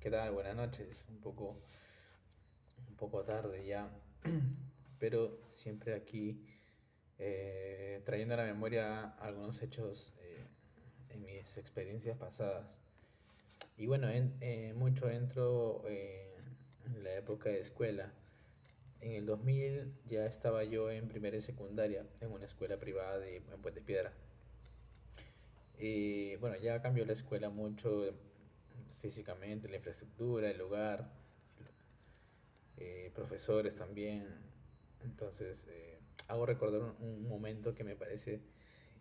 ¿Qué tal? Buenas noches. Un poco tarde ya, pero siempre aquí trayendo a la memoria algunos hechos en mis experiencias pasadas. Y bueno, mucho entro en la época de escuela. En el 2000 ya estaba yo en primera y secundaria en una escuela privada en Puente Piedra. Y bueno, ya cambió la escuela mucho físicamente, la infraestructura, el lugar, profesores también. Entonces, hago recordar un momento que me parece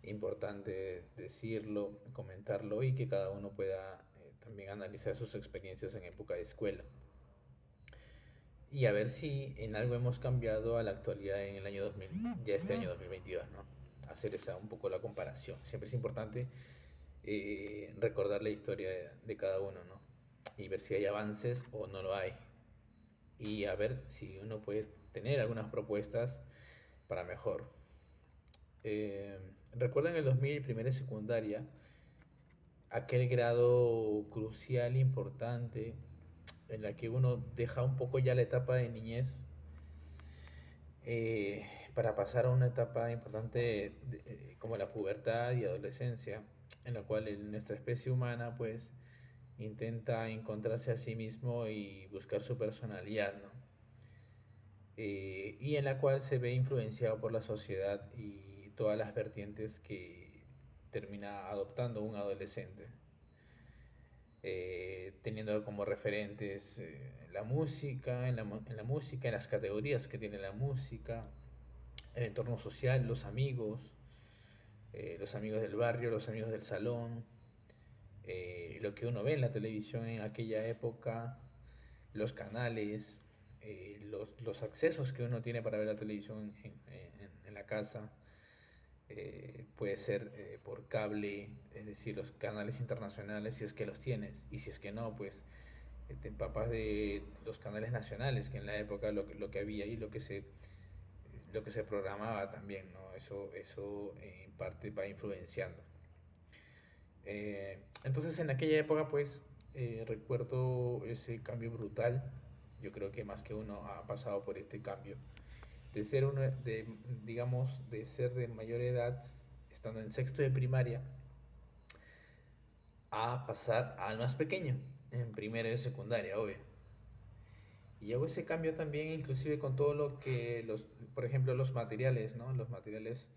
importante decirlo, comentarlo y que cada uno pueda también analizar sus experiencias en época de escuela. Y a ver si en algo hemos cambiado a la actualidad en el año 2000, ya este año 2022, ¿no? Hacer esa un poco la comparación. Siempre es importante recordar la historia de cada uno, ¿no? Y ver si hay avances o no lo hay. Y a ver si uno puede tener algunas propuestas para mejor. Recuerdo en el 2000, primera y secundaria, aquel grado crucial, importante, en la que uno deja un poco ya la etapa de niñez eh, para pasar a una etapa importante como la pubertad y adolescencia, en la cual nuestra especie humana pues intenta encontrarse a sí mismo y buscar su personalidad, ¿no? Y en la cual se ve influenciado por la sociedad y todas las vertientes que termina adoptando un adolescente, teniendo como referentes la música, en la música, en las categorías que tiene la música, el entorno social, los amigos del barrio, los amigos del salón, lo que uno ve en la televisión en aquella época, los canales, los accesos que uno tiene para ver la televisión en la casa. Puede ser por cable, es decir, los canales internacionales si es que los tienes, y si es que no, pues te empapas de los canales nacionales, que en la época lo que había y lo que se programaba también, ¿no? Eso en parte va influenciando. Entonces en aquella época pues recuerdo ese cambio brutal. Yo creo que más que uno ha pasado por este cambio. De ser uno digamos, de ser de mayor edad, estando en sexto de primaria, a pasar al más pequeño, en primero de secundaria, obvio. Y hago ese cambio también inclusive con todo lo que por ejemplo, los materiales, ¿no? Los materiales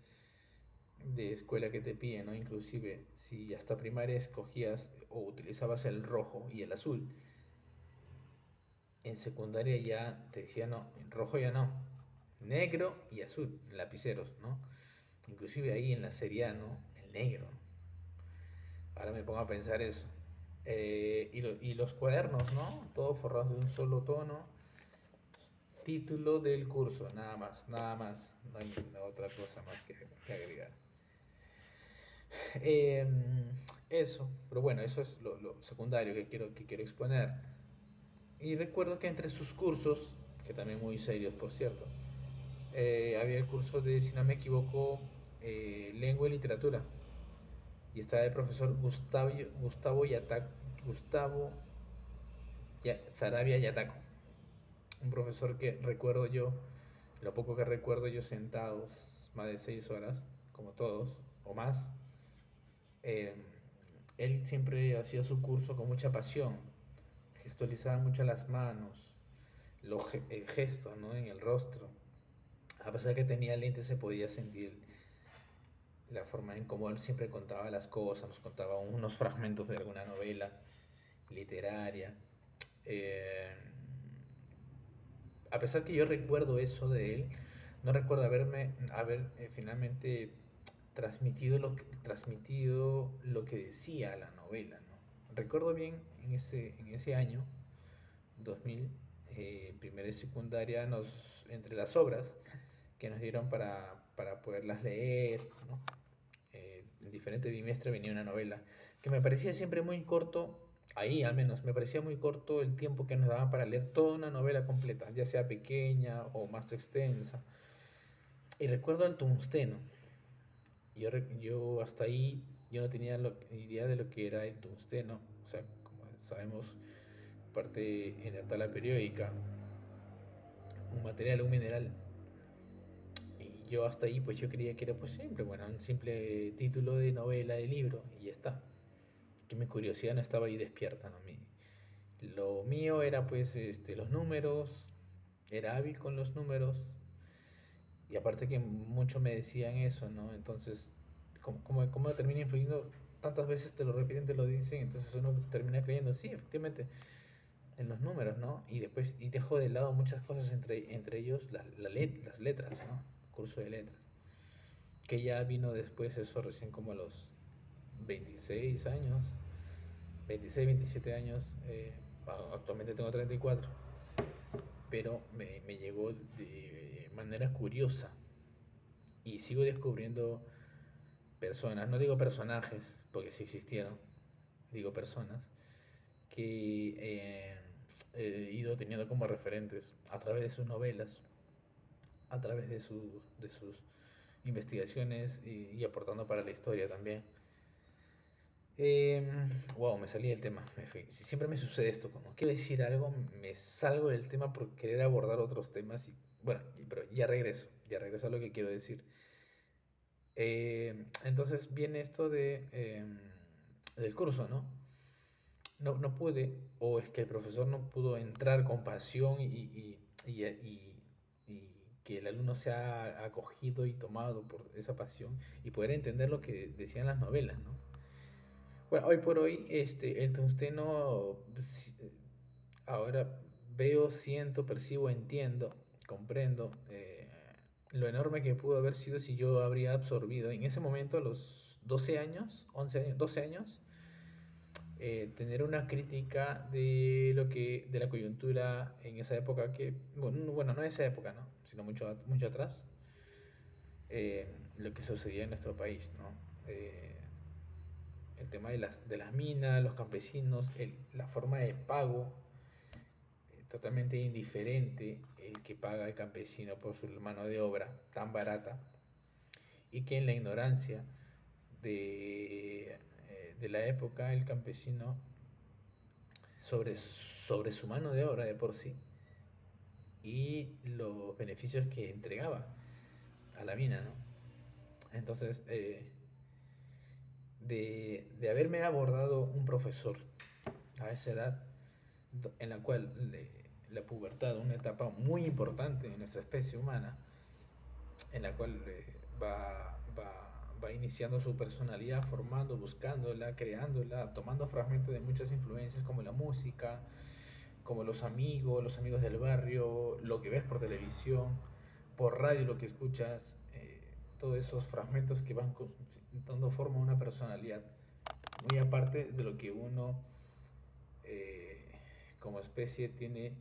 de escuela que te piden, ¿no? Inclusive si hasta primaria escogías o utilizabas el rojo y el azul, en secundaria ya te decía no, en rojo ya no, negro y azul, lapiceros, ¿no? Inclusive ahí en la serie A, ¿no? El negro. Ahora me pongo a pensar eso. Y los cuadernos, ¿no? Todos forrados de un solo tono. Título del curso, nada más, nada más. No hay ninguna otra cosa más que agregar. Eh, Eso, pero bueno, eso es lo secundario que quiero exponer. Y recuerdo que entre sus cursos, que también muy serios por cierto, había el curso de, si no me equivoco, lengua y literatura. Y estaba el profesor Gustavo Sarabia Yataco. Un profesor que recuerdo yo, lo poco que recuerdo yo sentados más de 6 horas, como todos, o más, eh, él siempre hacía su curso con mucha pasión, gestualizaba mucho las manos, el gesto, ¿no? En el rostro. A pesar de que tenía lentes se podía sentir la forma en cómo él siempre contaba las cosas, nos contaba unos fragmentos de alguna novela literaria. Eh, a pesar que yo recuerdo eso de él, no recuerdo haber finalmente transmitido lo que decía la novela, ¿no? Recuerdo bien en ese año, 2000, primera y secundaria, entre las obras que nos dieron para poderlas leer, ¿no? En diferente bimestre venía una novela que me parecía siempre muy corto, ahí al menos, me parecía muy corto el tiempo que nos daban para leer toda una novela completa, ya sea pequeña o más extensa. Y recuerdo el tungsteno. Yo hasta ahí, yo no tenía idea de lo que era el tungsteno. O sea, como sabemos, parte en la tabla periódica, un material, un mineral. Y yo hasta ahí pues yo creía que era pues siempre, bueno, un simple título de novela, de libro, y ya está. Que mi curiosidad no estaba ahí despierta, ¿no? Lo mío era pues los números, era hábil con los números, y aparte que muchos me decían eso, ¿no? Entonces, ¿cómo termina influyendo? Tantas veces te lo repiten, te lo dicen, entonces uno termina creyendo, sí, efectivamente, en los números, ¿no? Y después, y dejo de lado muchas cosas, entre ellos las letras, ¿no? Curso de letras. Que ya vino después, eso recién como a los 26 años, 26 27 años, actualmente tengo 34, pero me llegó de manera curiosa y sigo descubriendo personas, no digo personajes, porque sí existieron, digo personas, que he ido teniendo como referentes a través de sus novelas, a través de sus investigaciones y aportando para la historia también. Wow, me salí del tema. Siempre me sucede esto, como quiero decir algo, me salgo del tema por querer abordar otros temas y bueno, pero ya regreso a lo que quiero decir. Entonces viene esto del curso, ¿no? No pude, o es que el profesor no pudo entrar con pasión y que el alumno se ha acogido y tomado por esa pasión y poder entender lo que decían las novelas, ¿no? Bueno, hoy por hoy, el tungsteno, ahora veo, siento, percibo, entiendo, comprendo lo enorme que pudo haber sido si yo habría absorbido en ese momento, a los 12 años, 11 años, 12 años, tener una crítica de la coyuntura en esa época que, bueno, no esa época, ¿no? Sino mucho atrás, lo que sucedía en nuestro país, ¿no? El tema de las minas, los campesinos, la forma de pago, totalmente indiferente el que paga el campesino por su mano de obra tan barata, y que en la ignorancia de la época el campesino sobre su mano de obra de por sí y los beneficios que entregaba a la mina, ¿no? Entonces, de haberme abordado un profesor a esa edad, en la cual la pubertad, una etapa muy importante en nuestra especie humana, en la cual va iniciando su personalidad, formando, buscándola, creándola, tomando fragmentos de muchas influencias como la música, como los amigos del barrio, lo que ves por televisión, por radio, lo que escuchas, todos esos fragmentos que van dando forma a una personalidad, muy aparte de lo que uno eh, como especie tiene,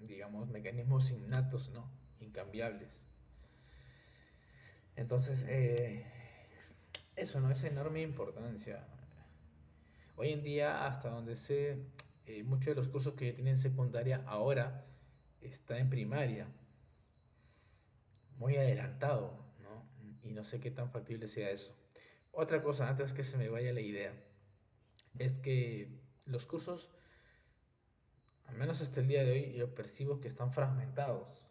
digamos, mecanismos innatos, ¿no? Incambiables. Entonces, eso no es enorme importancia. Hoy en día, hasta donde sé, muchos de los cursos que tienen secundaria ahora está en primaria, muy adelantado, ¿no? Y no sé qué tan factible sea eso. Otra cosa, antes que se me vaya la idea, es que los cursos, al menos hasta el día de hoy, yo percibo que están fragmentados.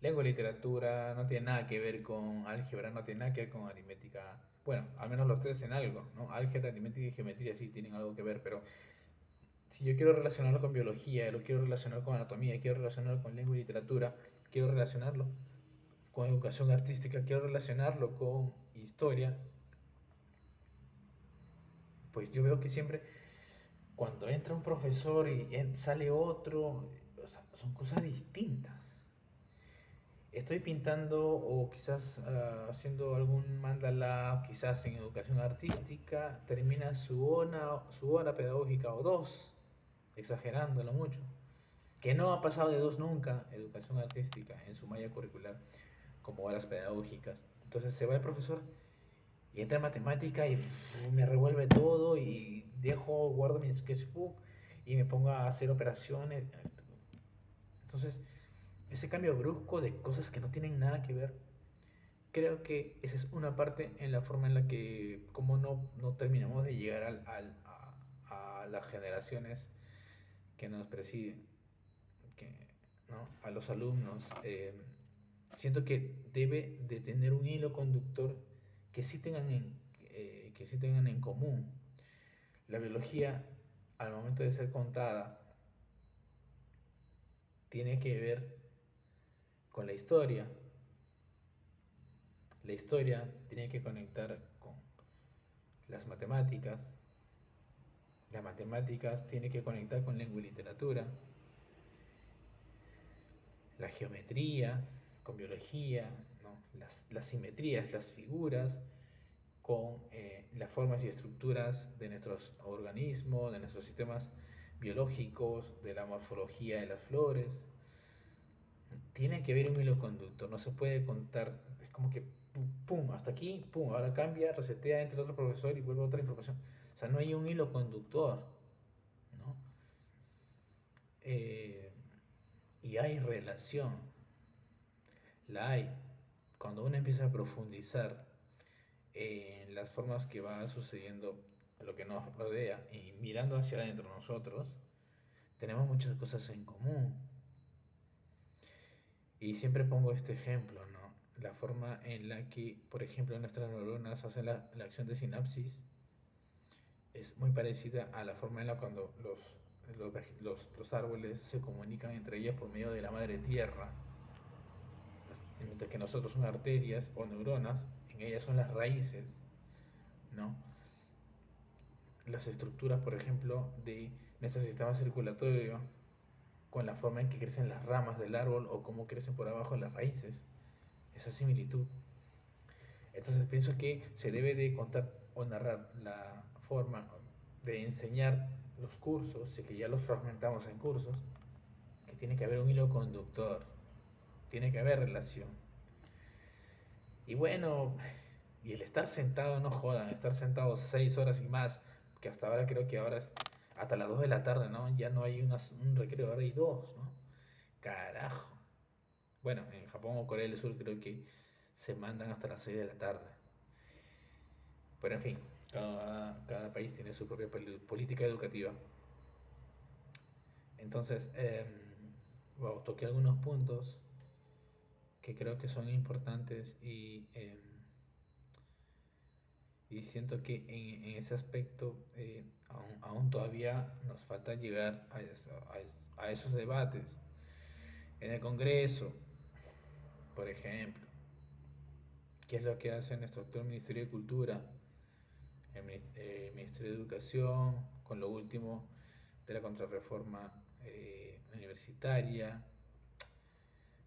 Lengua y literatura no tiene nada que ver con álgebra, no tiene nada que ver con aritmética. Bueno, al menos los tres en algo, ¿no? Álgebra, aritmética y geometría sí tienen algo que ver, pero si yo quiero relacionarlo con biología, lo quiero relacionar con anatomía, quiero relacionarlo con lengua y literatura, quiero relacionarlo con educación artística, quiero relacionarlo con historia, pues yo veo que siempre cuando entra un profesor y sale otro, o sea, son cosas distintas. Estoy pintando o quizás haciendo algún mandala, quizás en educación artística, termina su hora pedagógica o dos, exagerándolo mucho, que no ha pasado de dos nunca, educación artística en su malla curricular, como horas pedagógicas. Entonces se va el profesor y entra en matemática y me revuelve todo y guardo mi sketchbook y me pongo a hacer operaciones. Entonces, ese cambio brusco de cosas que no tienen nada que ver, creo que esa es una parte en la forma en la que, como no terminamos de llegar a las generaciones que nos preside, que, ¿no? A los alumnos, siento que debe de tener un hilo conductor que sí tengan que sí tengan en común. La biología, al momento de ser contada, tiene que ver con la historia. La historia tiene que conectar con las matemáticas. Las matemáticas tiene que conectar con lengua y literatura. La geometría con biología, ¿no? Las simetrías, las figuras con las formas y estructuras de nuestros organismos, de nuestros sistemas biológicos, de la morfología de las flores. Tiene que haber un hilo conductor, no se puede contar, es como que pum, hasta aquí, pum, ahora cambia, resetea, entra otro profesor y vuelve otra información. O sea, no hay un hilo conductor, ¿no? Eh, y hay relación, la hay. Cuando uno empieza a profundizar en las formas que va sucediendo lo que nos rodea y mirando hacia adentro nosotros, tenemos muchas cosas en común. Y siempre pongo este ejemplo, ¿no? La forma en la que, por ejemplo, nuestras neuronas hacen la acción de sinapsis es muy parecida a la forma en la cuando los árboles se comunican entre ellos por medio de la madre tierra, mientras que nosotros son arterias o neuronas, en ellas son las raíces, ¿no? Las estructuras, por ejemplo, de nuestro sistema circulatorio, con la forma en que crecen las ramas del árbol o cómo crecen por abajo las raíces, esa similitud. Entonces pienso que se debe de contar o narrar la forma de enseñar los cursos, sé que ya los fragmentamos en cursos, que tiene que haber un hilo conductor, tiene que haber relación. Y bueno, y el estar sentado, no jodan, estar sentado 6 horas y más, que hasta ahora creo que ahora es hasta las 2 de la tarde, ¿no? Ya no hay un recreo, ahora hay dos, ¿no? Carajo. Bueno, en Japón o Corea del Sur creo que se mandan hasta las 6 de la tarde. Pero en fin, cada país tiene su propia política educativa. Entonces, wow, toqué algunos puntos que creo que son importantes y siento que en ese aspecto aún todavía nos falta llegar a esos debates. En el Congreso, por ejemplo, ¿qué es lo que hace nuestro actual Ministerio de Cultura? El Ministerio de Educación, con lo último de la contrarreforma universitaria,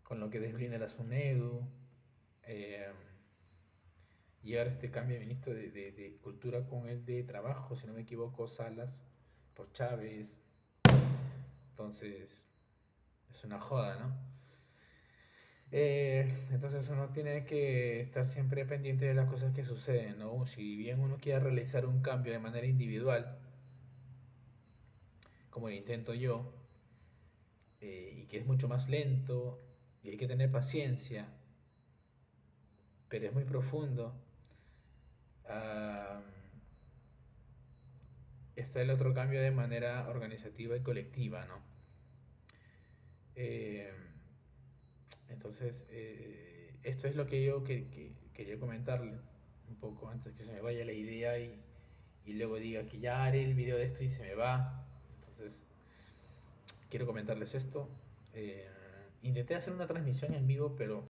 con lo que desblinda la SUNEDU, eh, y ahora este cambio de ministro de Cultura con el de Trabajo, si no me equivoco, Salas, por Chávez. Entonces, es una joda, ¿no? Entonces uno tiene que estar siempre pendiente de las cosas que suceden, ¿no? Si bien uno quiere realizar un cambio de manera individual, como lo intento yo, y que es mucho más lento, y hay que tener paciencia, pero es muy profundo, ah, está el otro cambio de manera organizativa y colectiva, ¿no? Eh, entonces, esto es lo que yo quería comentarles un poco antes que se me vaya la idea y luego diga que ya haré el video de esto y se me va. Entonces, quiero comentarles esto. Intenté hacer una transmisión en vivo, pero